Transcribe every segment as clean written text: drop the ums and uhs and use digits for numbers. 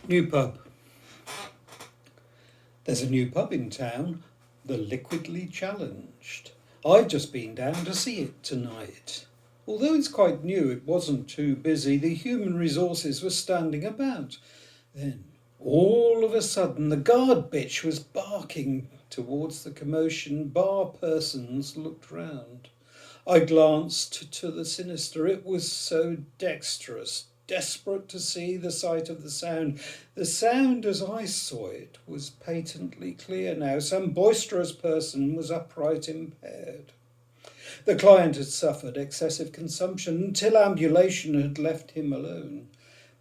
New pub. There's a new pub in town, the Liquidly Challenged. I've just been down to see it tonight. Although it's quite new, it wasn't too busy. The human resources were standing about. Then, all of a sudden, the guard bitch was barking towards the commotion. Bar persons looked round. I glanced to the sinistre. It was so dextrous, desperate to see the sight of the sound. The sound, as I saw it, was patently clear now. Some boisterous person was upright impaired. The client had suffered excessive consumption until ambulation had left him alone.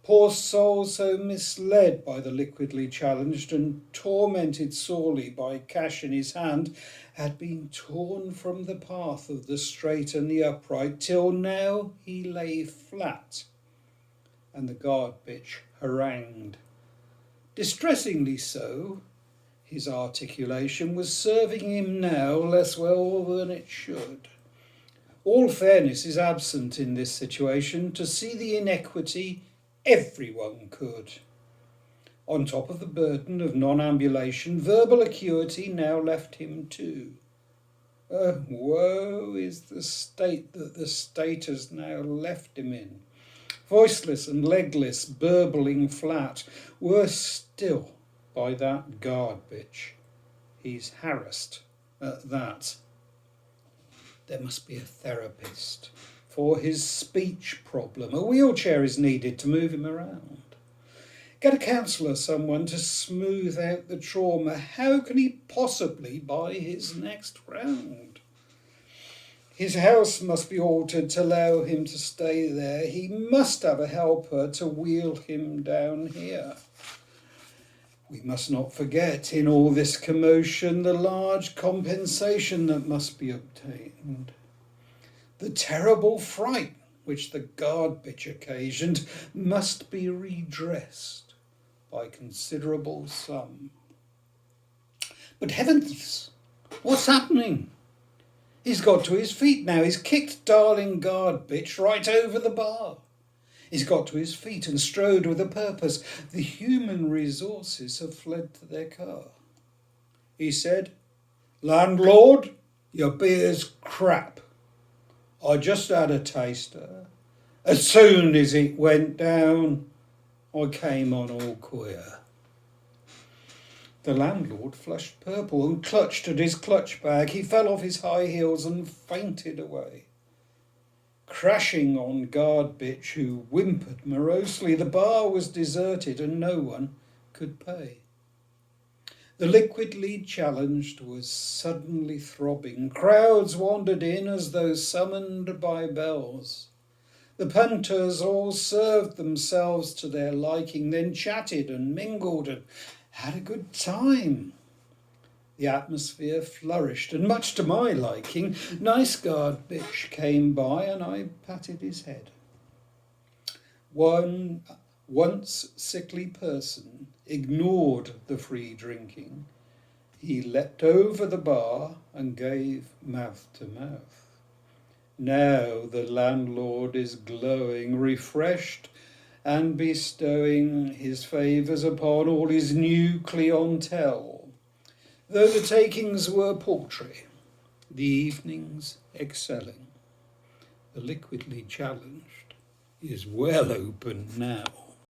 Poor soul, so misled by the liquidly challenged and tormented sorely by cash in his hand, had been torn from the path of the straight and the upright, till now he lay flat, and the guard bitch harangued. Distressingly so, his articulation was serving him now less well than it should. All fairness is absent in this situation. To see the inequity, everyone could. On top of the burden of non-ambulation, verbal acuity now left him too. Woe is the state that the state has now left him in. Voiceless and legless, burbling flat, worse still by that guard bitch. He's harassed at that. There must be a therapist for his speech problem. A wheelchair is needed to move him around. Get a counsellor, someone, to smooth out the trauma. How can he possibly buy his next round? His house must be altered to allow him to stay there. He must have a helper to wheel him down here. We must not forget, in all this commotion, the large compensation that must be obtained. The terrible fright which the guard bitch occasioned must be redressed by considerable sum. But heavens, what's happening? He's got to his feet now. He's kicked darling guard bitch right over the bar. He's got to his feet and strode with a purpose. The human resources have fled to their car. He said, "Landlord, your beer's crap. I just had a taster. As soon as it went down, I came on all queer." The landlord flushed purple and clutched at his clutch bag. He fell off his high heels and fainted away. Crashing on guard bitch, who whimpered morosely. The bar was deserted and no one could pay. The liquidly challenged was suddenly throbbing. Crowds wandered in as though summoned by bells. The punters all served themselves to their liking, then chatted and mingled and had a good time. The atmosphere flourished, and much to my liking, nice guard bitch came by and I patted his head. One once sickly person ignored the free drinking. He leapt over the bar and gave mouth to mouth. Now the landlord is glowing, refreshed, and bestowing his favours upon all his new clientele. Though the takings were paltry, the evenings excelling, the liquidly challenged is well open now.